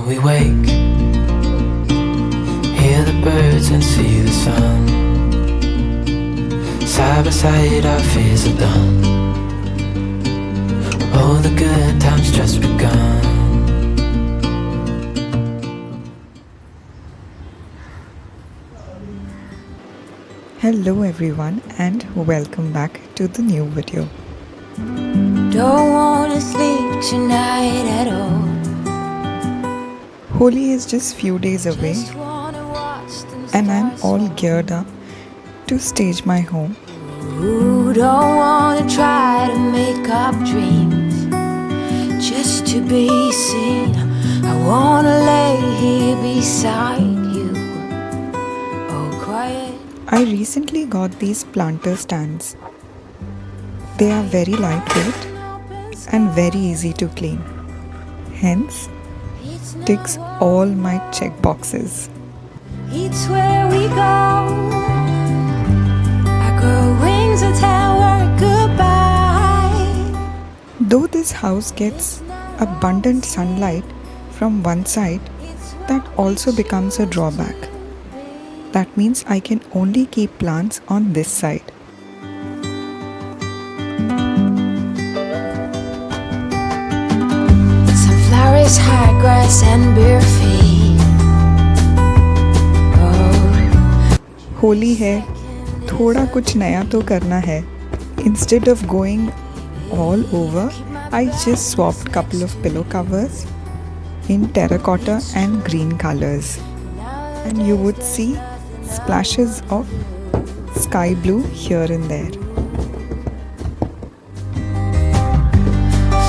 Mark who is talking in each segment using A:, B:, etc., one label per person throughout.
A: we wake, hear the birds and see the sun. Side by side our fears are done. Oh, the good times just begun.
B: Hello everyone and welcome back to the new video.
C: Don't wanna sleep tonight at all.
B: Holi is just few days away and I'm all geared up to stage my home.
C: Ooh, don't wanna try to make up dreams just to be seen. I wanna lay here beside you. Oh, quiet.
B: I recently got these planter stands. They are very lightweight and very easy to clean. Hence, ticks all my check boxes.
C: It's where we go. I grow wings and tell her goodbye.
B: Though this house gets abundant sunlight from one side, that also becomes a drawback. That means I can only keep plants on this side.
C: Sunflowers, high grass and bare feet. Oh.
B: Holi है, थोड़ा कुछ नया तो करना है. Instead of going all over, I just swapped couple of pillow covers in terracotta and green colors. And you would see splashes of sky blue here and there.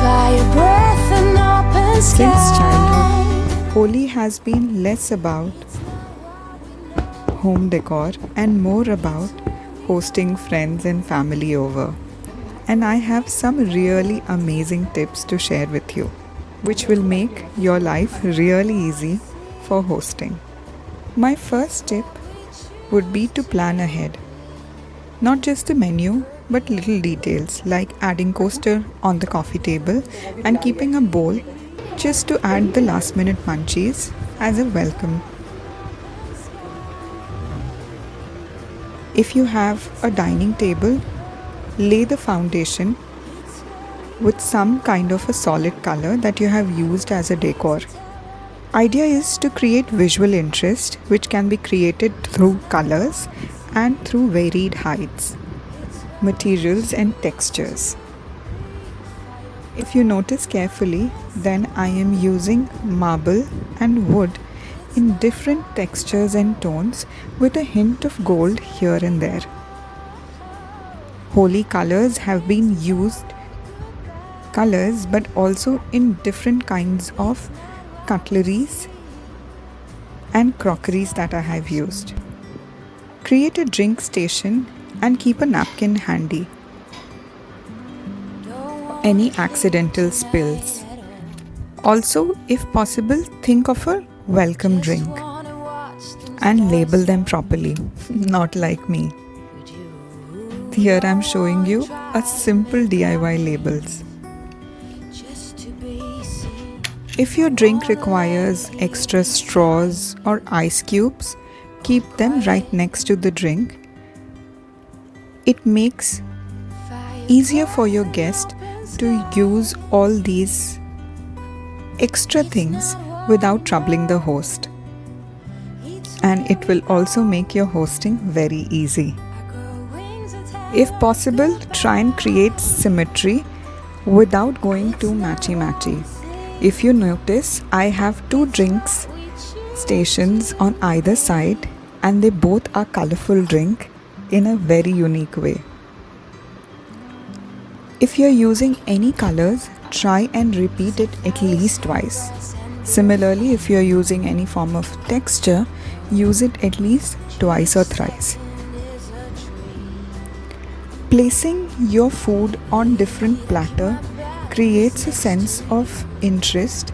C: Fire breath and open sky.
B: Since childhood, Holi has been less about home decor and more about hosting friends and family over. And I have some really amazing tips to share with you, which will make your life really easy for hosting. My first tip would be to plan ahead. Not just the menu, but little details like adding coaster on the coffee table and keeping a bowl just to add the last minute munchies as a welcome. If you have a dining table, lay the foundation with some kind of a solid color that you have used as a decor. Idea is to create visual interest, which can be created through colors and through varied heights, materials and textures. If you notice carefully, then I am using marble and wood in different textures and tones with a hint of gold here and there. Holy colors have been used, but also in different kinds of cutleries and crockeries that I have used. Create a drink station and keep a napkin handy. Any accidental spills. Also, if possible, think of a welcome drink and label them properly, not like me. Here I am showing you a simple DIY labels. If your drink requires extra straws or ice cubes, keep them right next to the drink. It makes easier for your guest to use all these extra things without troubling the host. And it will also make your hosting very easy. If possible, try and create symmetry without going too matchy-matchy. If you notice, I have two drinks stations on either side and they both are colorful drink in a very unique way. If you're using any colors, try and repeat it at least twice. Similarly, if you're using any form of texture, use it at least twice or thrice. Placing your food on different platter creates a sense of interest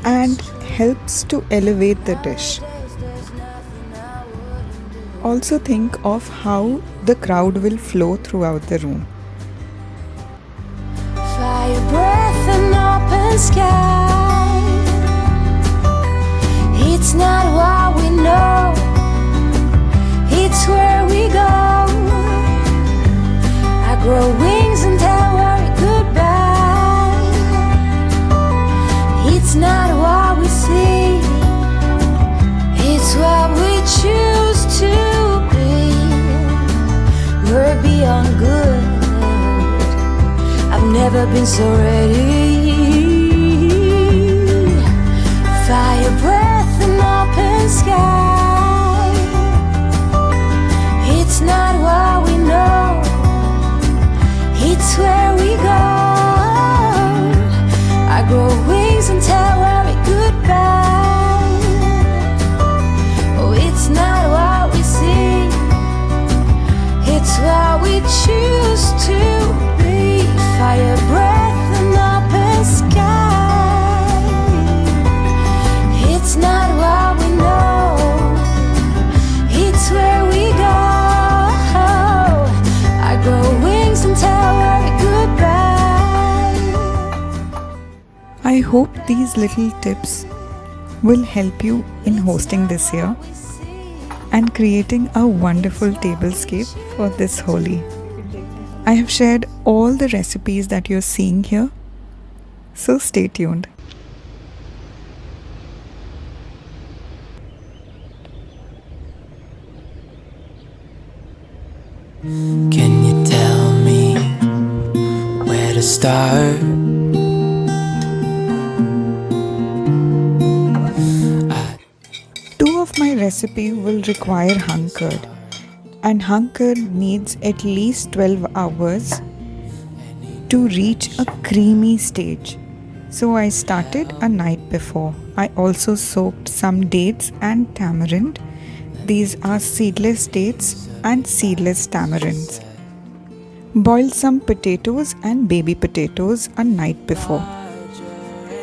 B: and helps to elevate the dish. Also think of how the crowd will flow throughout the room.
C: Fire breath and open sky. It's not what we see, it's what we choose to be. We're beyond good. I've never been so ready. Fire, breath, and open sky. It's not what we know, it's where we go. I grow wings and tell worry goodbye. Oh, it's not what we see, it's what we choose to be. Fire, breath, and open sky. It's not what we know, it's where we go. I grow wings and tell worry goodbye.
B: I hope these little tips will help you in hosting this year and creating a wonderful tablescape for this Holi. I have shared all the recipes that you're seeing here, so stay tuned.
A: Can you tell me where to start?
B: Two of my recipe will require hung curd, and hung curd needs at least 12 hours to reach a creamy stage. So I started a night before. I also soaked some dates and tamarind. These are seedless dates and seedless tamarinds. Boiled some potatoes and baby potatoes a night before.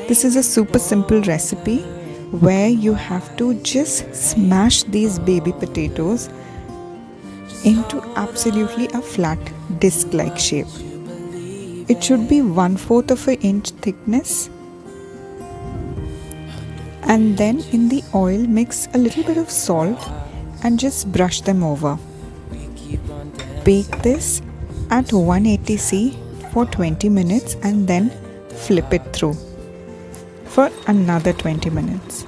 B: This is a super simple recipe where you have to just smash these baby potatoes into absolutely a flat disc-like shape. It should be 1/4 of an inch thickness. And then in the oil mix a little bit of salt and just brush them over. Bake this at 180°C for 20 minutes and then flip it through for another 20 minutes.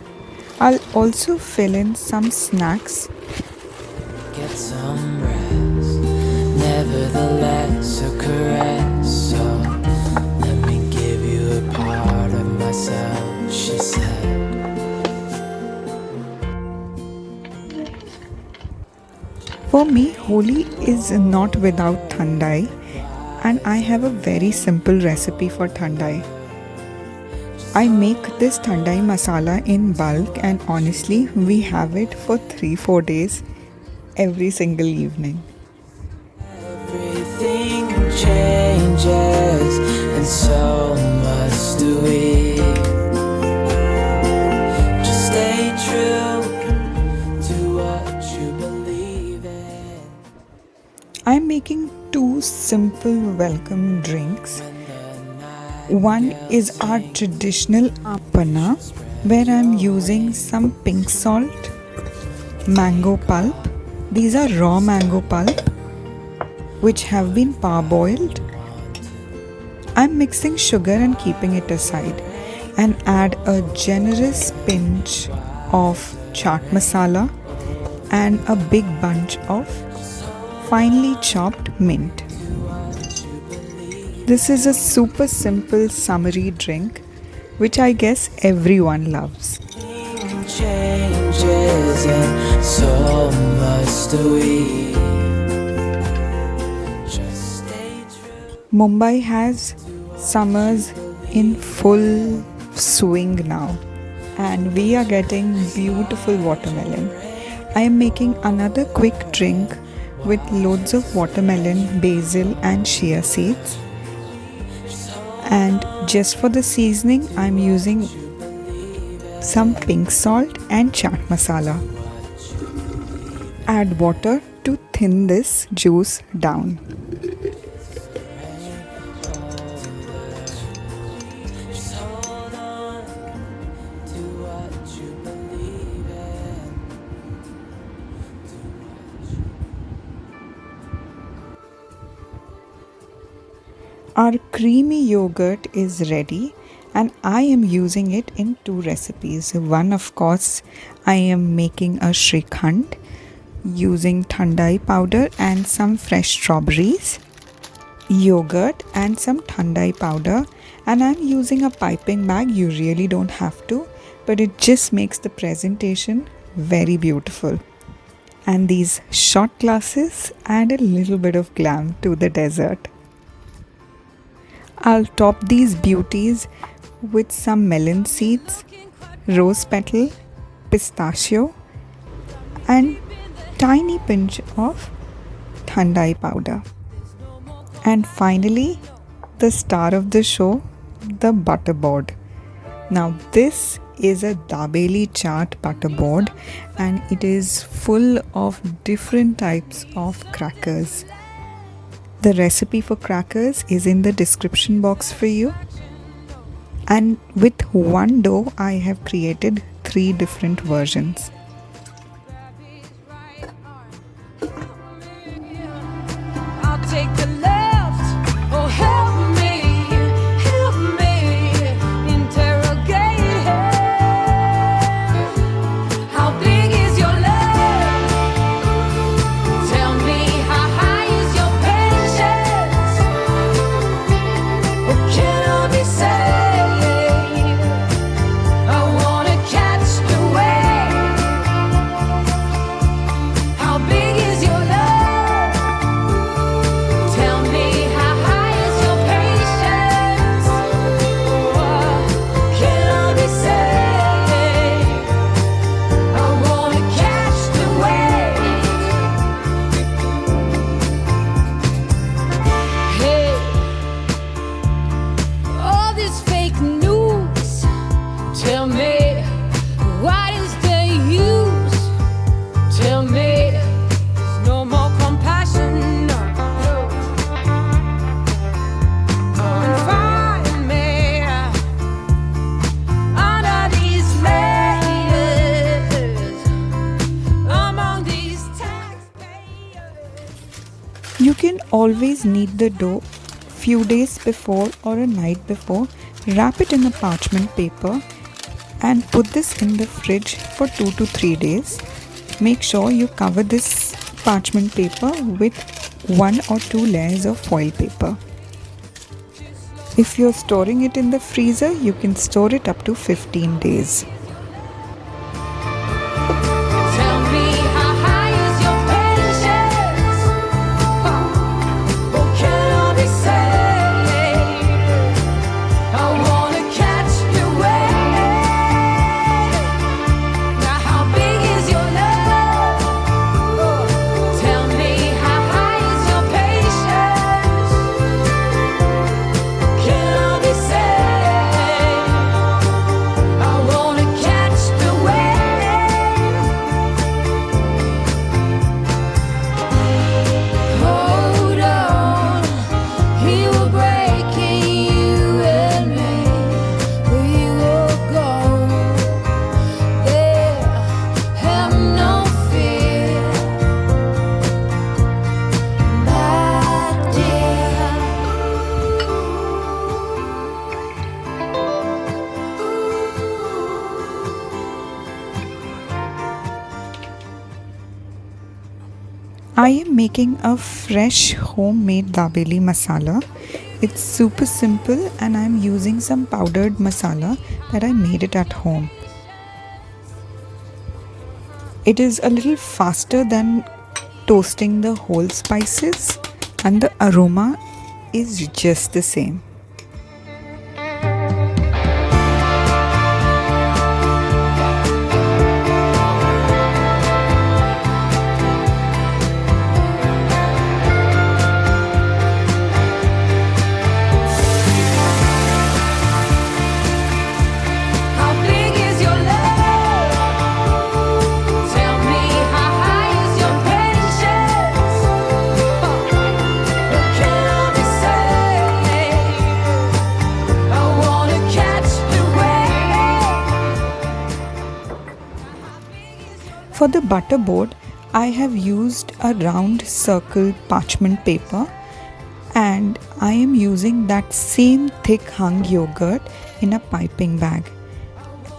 B: I'll also fill in some snacks.
A: Get some rest, nevertheless a caress. So let me give you a part of myself, she said.
B: For me, Holi is not without thandai, and I have a very simple recipe for thandai. I make this thandai masala in bulk, and honestly, we have it for 3-4 days every single evening.
A: Everything changes, and so must we. Just stay true to what you believe in.
B: I'm making two simple welcome drinks. One is our traditional panna, where I'm using some pink salt, mango pulp. These are raw mango pulp which have been parboiled. I'm mixing sugar and keeping it aside, and add a generous pinch of chaat masala and a big bunch of finely chopped mint. This is a super simple summery drink which I guess everyone loves.
A: Changes, and so must we. Just stay true.
B: Mumbai has summers in full swing now, and we are getting beautiful watermelon. I am making another quick drink with loads of watermelon, basil and chia seeds. And just for the seasoning, I'm using some pink salt and chaat masala. Add water to thin this juice down. Our creamy yogurt is ready, and I am using it in 2 recipes. One, of course, I am making a Shrikhand using thandai powder and some fresh strawberries, yogurt and some thandai powder, and I'm using a piping bag. You really don't have to, but it just makes the presentation very beautiful. And these shot glasses add a little bit of glam to the dessert. I'll top these beauties with some melon seeds, rose petal, pistachio, and tiny pinch of thandai powder. And finally, the star of the show, the butter board. Now this is a Dabeli Chaat Butter Board, and it is full of different types of crackers. The recipe for crackers is in the description box for you. And with one dough, I have created 3 different versions.
C: I'll take the left. Oh, help me interrogate him. How big is your love? Tell me, how high is your patience? What can I be saying? I wanna catch the wave. How big is your love? Tell me, how high is your patience? What can I be saying? I wanna catch the wave. Hey, all this fake news. Tell me, what is the use? Tell me, there's no more compassion. No. Find me under these layers, among these taxpayers.
B: You can always knead the dough few days before or a night before. Wrap it in a parchment paper and put this in the fridge for 2 to 3 days. Make sure you cover this parchment paper with 1 or 2 layers of foil paper. If you're storing it in the freezer, you can store it up to 15 days.
C: Tell me, how high is your patience? What can I be saying? I wanna catch the wave. Now, how big is your love? Tell me, how high is your patience? Can I be saying? I wanna catch the wave. Hold on, he will break you and me. We will go there, have no fear, my dear.
B: I am making a fresh homemade dabeli masala. It's super simple and I'm using some powdered masala that I made it at home. It is a little faster than toasting the whole spices and the aroma is just the same.
C: How big is your love? Tell me, how high is your patience? What can I be saying? I wanna catch the wave.
B: For the butter board, I have used a round circle parchment paper And I am using that same thick hung yogurt in a piping bag.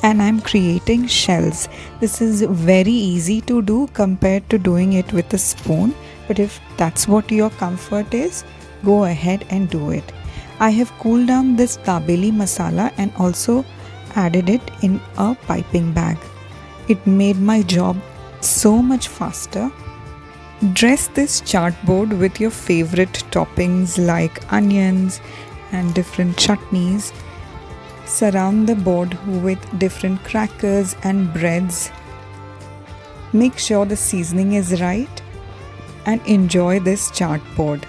B: And I'm creating shells. This is very easy to do compared to doing it with a spoon, but if that's what your comfort is, go ahead and do it. I have cooled down this Dabeli masala and also added it in a piping bag. It made my job so much faster. Dress this chaat board with your favorite toppings like onions and different chutneys. Surround the board with different crackers and breads. Make sure the seasoning is right and enjoy this chaat board.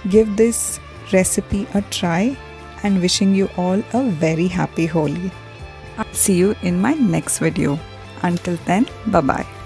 B: Give this recipe a try and wishing you all a very happy Holi. I'll see you in my next video. Until then, bye bye.